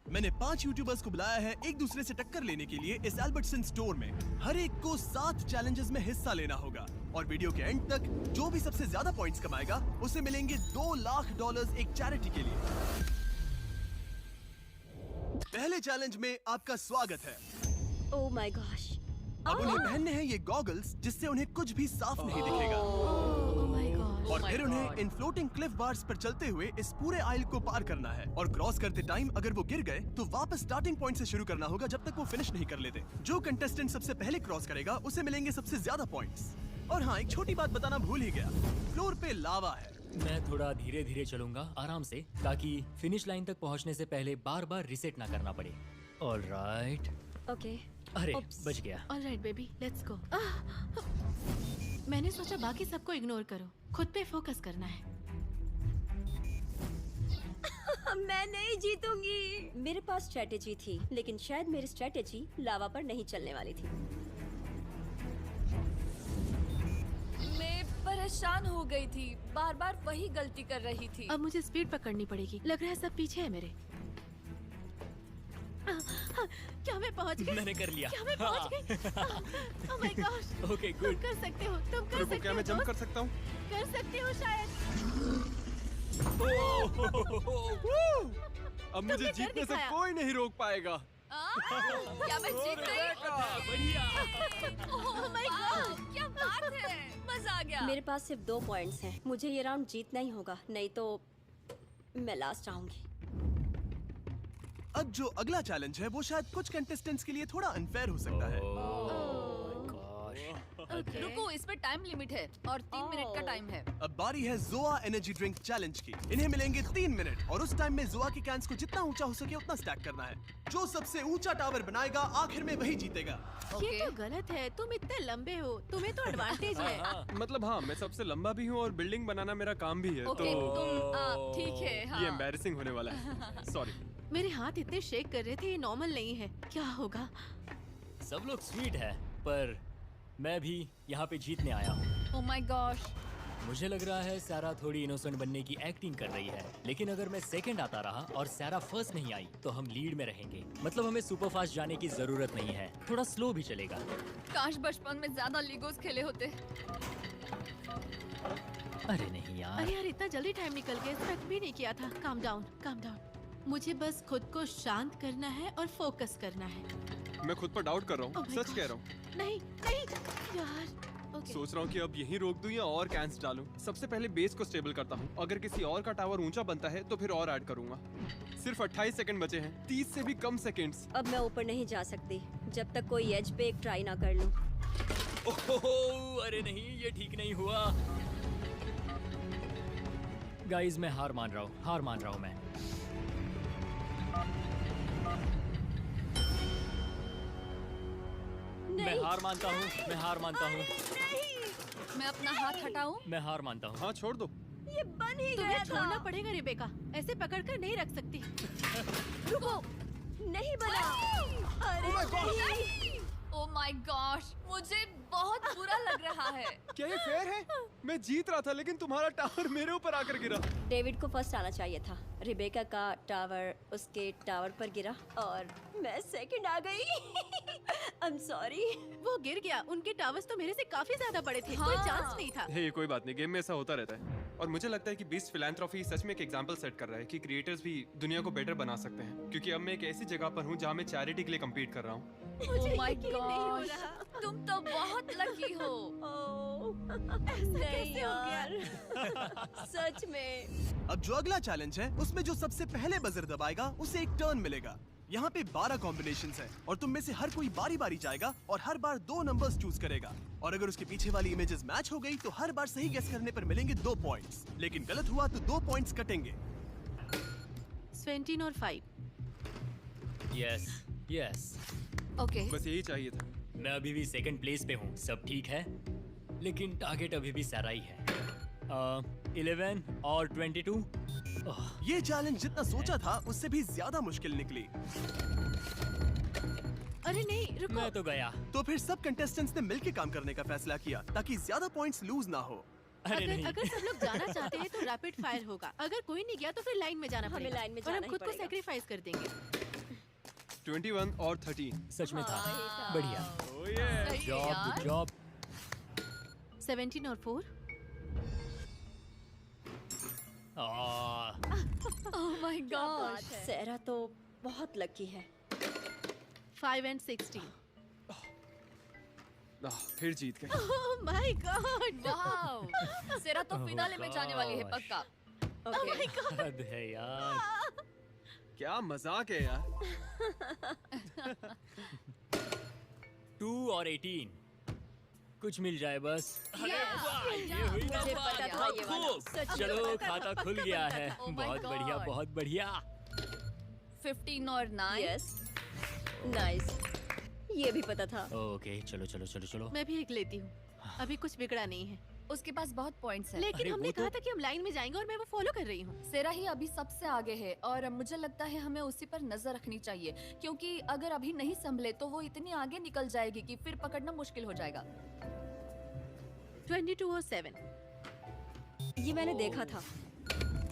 मैंने 5 यूट्यूबर्स को बुलाया है एक दूसरे से टक्कर लेने के लिए इस एल्बर्टसन स्टोर में। हर एक को 7 चैलेंजेस में हिस्सा लेना होगा और वीडियो के एंड तक जो भी सबसे ज्यादा पॉइंट्स कमाएगा उसे मिलेंगे $2 लाख एक चैरिटी के लिए। पहले चैलेंज में आपका स्वागत है। Oh my gosh. अब उन्हें पहनने हैं ये गॉगल्स जिससे उन्हें कुछ भी साफ नहीं दिखेगा। Oh my gosh. और फिर उन्हें इन फ्लोटिंग क्लिफ बार्स पर चलते हुए इस पूरे आइल को पार करना है और क्रॉस करते टाइम अगर वो गिर गए तो वापस स्टार्टिंग पॉइंट से शुरू करना होगा जब तक वो फिनिश नहीं कर लेते। जो कंटेस्टेंट सबसे पहले क्रॉस करेगा उसे मिलेंगे सबसे ज्यादा पॉइंट्स। और हाँ, एक छोटी बात बताना भूल ही गया, फ्लोर पे लावा है। मैं थोड़ा धीरे धीरे चलूंगा, आराम से, ताकि फिनिश लाइन तक पहुंचने से पहले बार बार रिसेट ना करना पड़े। ऑलराइट। ओके। अरे बच गया। Alright baby, let's go. मैंने सोचा बाकी सबको इग्नोर करो, खुद पे फोकस करना है। मैं नहीं जीतूंगी। मेरे पास स्ट्रेटेजी थी, लेकिन शायद मेरी स्ट्रेटेजी लावा पर नहीं चलने वाली थी। मैं परेशान हो गई थी, बार बार वही गलती कर रही थी। अब मुझे स्पीड पकड़नी पड़ेगी। लग रहा है सब पीछे है मेरे। क्या मैं पहुंच गई? मैंने कर लिया। क्या मैं पहुंच गई? Oh my gosh. ओके तुम गुड। कर सकते हो, तुम कर सकते हो। क्या मैं जंप दोस्त? कर सकता हूँ? कर सकते हो शायद। अब मुझे तुमने कर जीतने से दिखाया। कोई नहीं रोक पाएगा। क्या मैं जीत गई? बढ़िया। ओह माय गॉड, क्या बात है, मजा आ गया। मेरे पास सिर्फ 2 पॉइंट्स हैं। मुझे ये राउंड जीतना ही होगा, नहीं तो मैं लास्ट आऊंगी। अब जो अगला चैलेंज है वो शायद कुछ कंटेस्टेंट्स के लिए थोड़ा अनफेयर हो सकता है। रुको, इस पे टाइम लिमिट है और 3 मिनट का टाइम है। अब बारी है जोआ एनर्जी ड्रिंक चैलेंज की। इन्हें मिलेंगे 3 मिनट और उस टाइम में जोआ की कैंस को जितना ऊंचा हो सके उतना स्टैक करना है। जो सबसे ऊंचा टावर बनाएगा आखिर में वही जीतेगा। ये तो गलत है, तुम इतने लंबे हो, तुम्हें तो एडवांटेज है। मतलब हाँ, मैं सबसे लंबा भी हूँ और बिल्डिंग बनाना मेरा काम भी है। ओके, तो तुम ठीक है। हाँ। ये एम्बैरेसिंग होने वाला है। सॉरी। मेरे हाथ इतने शेक कर रहे थे, ये नॉर्मल नहीं है। क्या होगा? सब लोग स्वीट है, पर मैं भी यहाँ पे जीतने आया हूँ। Oh my gosh. मुझे लग रहा है सारा थोड़ी इनोसेंट बनने की एक्टिंग कर रही है, लेकिन अगर मैं सेकंड आता रहा और सारा फर्स्ट नहीं आई तो हम लीड में रहेंगे। मतलब हमें सुपर फास्ट जाने की जरूरत नहीं है, थोड़ा स्लो भी चलेगा। काश बचपन में ज्यादा लीगोस खेले होते। अरे नहीं यार। अरे यार, इतना जल्दी टाइम निकल गया, एक्सपेक्ट भी नहीं किया था। Calm down, calm down. मुझे बस खुद को शांत करना है और फोकस करना है। मैं खुद पर डाउट कर रहा Oh हूँ, my सच gosh. कह रहा हूँ। नहीं नहीं यार। ओके। सोच रहा हूँ कि अब यहीं रोक दूं या और कैंस डालूं। सबसे पहले बेस को स्टेबल करता हूँ। अगर किसी और का टावर ऊंचा बनता है तो फिर और ऐड करूंगा। सिर्फ 28 सेकंड बचे हैं, 30 से भी कम सेकंड्स। अब मैं ऊपर नहीं जा सकती जब तक कोई एज पे एक ट्राई ना कर लूं। ओहो, अरे नहीं, ये ठीक नहीं हुआ। गाइस, मैं हार मान रहा हूँ मैं। मैं हार मानता हूँ। मैं अपना हाथ हटाऊं? मैं हार मानता हूँ। हाँ, छोड़ दो। ये बन ही तुम्हें गया छोड़ना था। पड़ेगा रिबेका, ऐसे पकड़कर नहीं रख सकती। रुको, नहीं बना। अरे नहीं। ओह माय गॉश, मुझे बहुत बुरा लग रहा है। क्या ये फेयर है? मैं जीत रहा था लेकिन तुम्हारा टावर मेरे ऊपर आकर गिरा। डेविड को फर्स्ट आना चाहिए था। रिबेका का टावर उसके टावर पर गिरा और मैं सेकंड आ गई। I am sorry. वो गिर गया, उनके टावर्स तो मेरे से काफी ज्यादा बड़े थे। हाँ। कोई चांस नहीं था। हे, कोई बात नहीं, गेम में ऐसा होता रहता है। और मुझे लगता है कि बीस्ट फिलैंथ्रोपी सच में एक एग्जांपल सेट कर रहा है कि क्रिएटर्स भी दुनिया को बेटर बना सकते हैं। क्योंकि अब मैं एक ऐसी जगह पर हूँ जहाँ मैं चैरिटी के लिए कम्पीट कर रहा हूँ। ओह माय यकीन नहीं हो गॉश, रहा। तुम तो बहुत लकी हो। ऐसा कैसे हो यार। सच में। अब जो अगला चैलेंज है उसमें जो सबसे पहले बजर दबाएगा उसे एक टर्न मिलेगा। यहाँ पे 12 कॉम्बिनेशंस हैं और तुम में से हर कोई बारी बारी जाएगा और हर बार 2 नंबर्स चूज करेगा। और अगर उसके पीछे वाली इमेजेस मैच हो गई तो हर बार सही गेस करने पर मिलेंगे 2 पॉइंट्स, लेकिन गलत हुआ तो 2 पॉइंट्स कटेंगे। 17 और 5। यस। ओके, बस यही चाहिए था। मैं अभी भी सेकंड प्लेस पे हूँ, सब ठीक है, लेकिन टारगेट अभी भी सारा ही है। 11 और 22। ये चैलेंज जितना सोचा था उससे भी ज्यादा मुश्किल निकली। अरे नहीं, रुको। मैं तो गया। तो फिर सब कंटेस्टेंट्स ने मिलकर काम करने का फैसला किया ताकि ज्यादा पॉइंट्स लूज ना हो। अरे नहीं। अगर सब लोग जाना चाहते हैं तो रैपिड फायर होगा। अगर कोई नहीं गया तो फिर लाइन में जाना हमें पड़ेगा लाइन में और जाना हम ही खुद को पड़ेगा। सेक्रीफाइस कर देंगे। 21 और 13। सच में था। वही था। बढ़िया। Oh yeah. सही है जॉब, यार। Good job. 17 और 4। Oh my God. सेरा तो बहुत लकी है। 5 and 16। फिर जीत गए। Oh my God. वाओ। सेरा तो Oh फिनाले में जाने वाली है gosh. पक्का। ओके। हद है यार। क्या मजाक है यार। 2 और 18। कुछ मिल जाए बस। अरे Yeah. वाह, ये हुई ना मुझे बात। पता था ये वाला। खूब। सच में चलो पता था, खाता खुल गया है। Oh my बहुत बढ़िया, God. बहुत बढ़िया। 15 और 9। यस। नाइस। ये भी पता था। ओके, चलो चलो चलो चलो। मैं भी एक लेती हूँ। अभी कुछ बिगड़ा नहीं है। उसके पास बहुत पॉइंट्स हैं। लेकिन अरे हमने वो तो- कहा था कि हम लाइन में जाएंगे और मैं वो फॉलो कर रही हूँ। सेरा ही अभी सबसे आगे है और मुझे लगता है हमें उसी पर नजर रखनी चाहिए क्योंकि अगर अभी नहीं संभले तो वो इतनी आगे निकल जाएगी कि फिर पकड़ना मुश्किल हो जाएगा। 22 और 7। ये मैंने देखा था।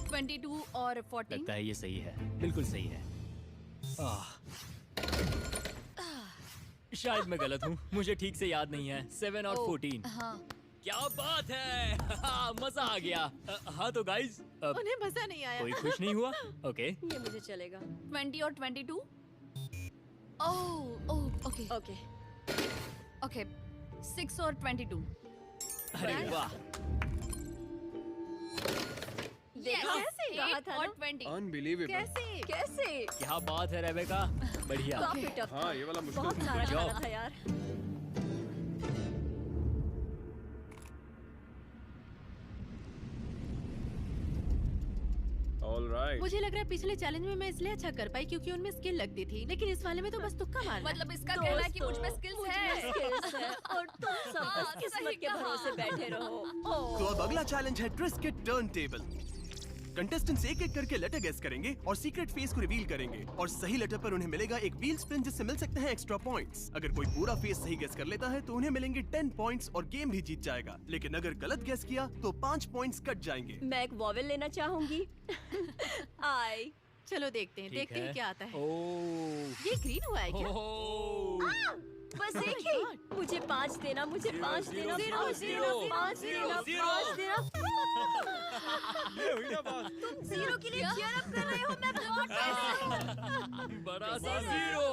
22 और 14। लगता है ये सही है। बिल्कुल सही है। शायद मैं गलत हूँ। मुझे ठीक से याद नहीं है। 7 और ओह, 14। हाँ। क्या बात है। मजा आ गया। हाँ तो गाइज, उन्हें मजा नहीं आया। कोई खुश नहीं हुआ? ओके। ये मुझे चलेगा। 20 और 22। ओह ओह ओके ओके। ओके। 6 और 22। अरे वाह। देखा? कैसे? कहा 8 था और ना? 20। अनबिलीवेबल। कैसे? कैसे? क्या बात है रेबेका। बढ़िया। काफी टफ था। हाँ ये वाला मुश्किल बहुत था। सारा Good job. खाना था यार। All right. मुझे लग रहा है पिछले चैलेंज में मैं इसलिए अच्छा कर पाई क्योंकि उनमें स्किल लगती थी, लेकिन इस वाले में तो बस तुक्का मारना है। मतलब इसका कहना है कि मुझ में स्किल्स मुझ में है। skills है और तुम सब हाँ, बस किस्मत सही के कहा। भरोसे बैठे रहो। तो अब अगला चैलेंज है ट्विस्ट के टर्न टेबल। कंटेस्टेंट्स एक एक करके लेटर गेस करेंगे और सीक्रेट फेस को रिवील करेंगे और सही लेटर पर उन्हें मिलेगा एक व्हील स्पिन जिससे मिल सकते हैं एक्स्ट्रा पॉइंट्स। अगर कोई पूरा फेस सही गेस कर लेता है तो उन्हें मिलेंगे 10 पॉइंट्स और गेम भी जीत जाएगा। लेकिन अगर गलत गेस किया तो 5 पॉइंट्स कट जाएंगे। मैं एक वॉवेल लेना चाहूंगी। आई। चलो देखते हैं, ठीक देखते हैं क्या आता है। ओह। ये ग्रीन हुआ है क्या? ओह। बस Oh एक my ही। God. मुझे 5 देना, मुझे 5 देना, zero, 5 देना, zero, 5 zero, देना, zero. 5 देना। ये हुई ना बात। तुम जीरो के लिए cheer up कर रहे हो, मैं बहुत बड़ा सा zero.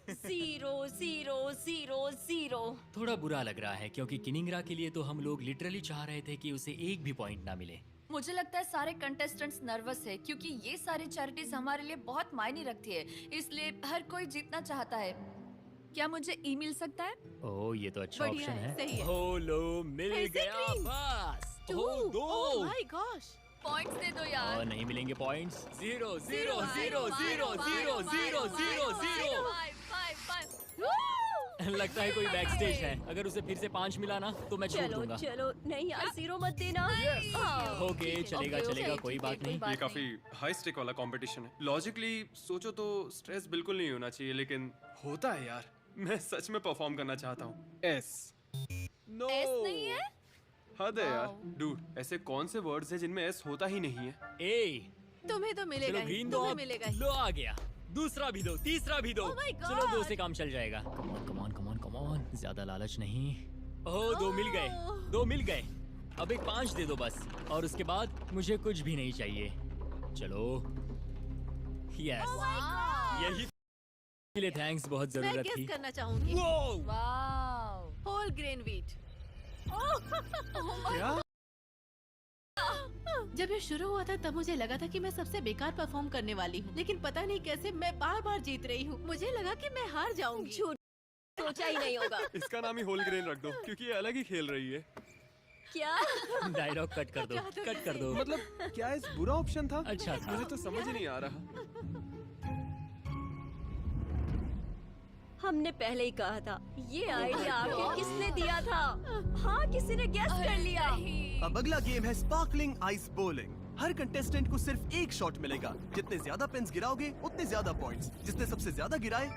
Zero, zero, zero, zero. थोड़ा बुरा लग रहा है क्योंकि किनिंग्रा के लिए तो हम लोग लिटरली चाह रहे थे कि उसे एक भी पॉइंट ना मिले। मुझे लगता है सारे कंटेस्टेंट्स नर्वस है क्योंकि ये सारी चैरिटीज हमारे लिए बहुत मायने रखती है, इसलिए हर कोई जीतना चाहता है। क्या मुझे ई मिल सकता है? ओह ये तो अच्छा बढ़िया ऑप्शन है, है। सही है। ओह लो, मिल फिर से गया green. बस। 2. ओह Oh दो। my gosh. पॉइंट्स दे दो यार। और नहीं मिलेंगे points. Zero zero Five, zero five, zero five, zero five, zero five, zero five, zero. five, five. लगता है कोई बैक स्टेज है। अगर उसे फिर से 5 मिला ना तो मैं छोड़ चलो, दूंगा। चलो, नहीं यार, जीरो मत देना। हाँ। ओके चलेगा Okay, चलेगा, okay, कोई ठीक है, बात कोई नहीं। बात ये काफी हाई स्टेक वाला कंपटीशन है। लॉजिकली सोचो तो स्ट्रेस बिल्कुल नहीं होना चाहिए, लेकिन होता है यार। मैं सच में परफॉर्म करना चाहता हूँ। एस नो एस नहीं है? हद है यार। Wow. डूड ऐसे कौन से वर्ड्स हैं जिनमें एस होता ही नहीं है? ए तुम्हें तो मिलेगा चलो ही, ग्रीन दो, तुम्हें अब मिलेगा ही। लो आ गया। दूसरा भी दो, तीसरा भी दो। Oh my God. चलो 2 से काम चल जाएगा। कमॉन कमॉन कमॉन कमॉन, ज्यादा लालच नहीं। ओह 2 मिल गए, 2 मिल गए। अब एक 5 दे दो बस, और उसके बाद मुझे कुछ भी नहीं चाहिए। चलो यस, यही के लिए थैंक्स, बहुत मैं जरूरत गेस थी। करना चाहूंगी। वो वाओ। Whole grain wheat. क्या? जब ये शुरू हुआ था तब मुझे लगा था कि मैं सबसे बेकार परफॉर्म करने वाली हूँ, लेकिन पता नहीं कैसे मैं बार बार जीत रही हूँ। मुझे लगा कि मैं हार जाऊंगी। झूठ, सोचा ही नहीं होगा। इसका नाम ही होल ग्रेन रख दो क्योंकि ये अलग ही खेल रही है। क्या? डायलॉग कट कर दो, कट कर दो। मतलब क्या इस बुरा ऑप्शन था? अच्छा था। मुझे तो समझ ही नहीं आ रहा। हमने पहले ही कहा था, ये आइडिया आखिर किसने दिया था? हाँ, किसी ने गेस कर लिया। अब अगला गेम है स्पार्कलिंग आइस बॉलिंग। हर कंटेस्टेंट को सिर्फ एक शॉट मिलेगा। जितने ज्यादा पेन्स गिराओगे उतने ज्यादा पॉइंट्स। जिसने सबसे ज्यादा गिराए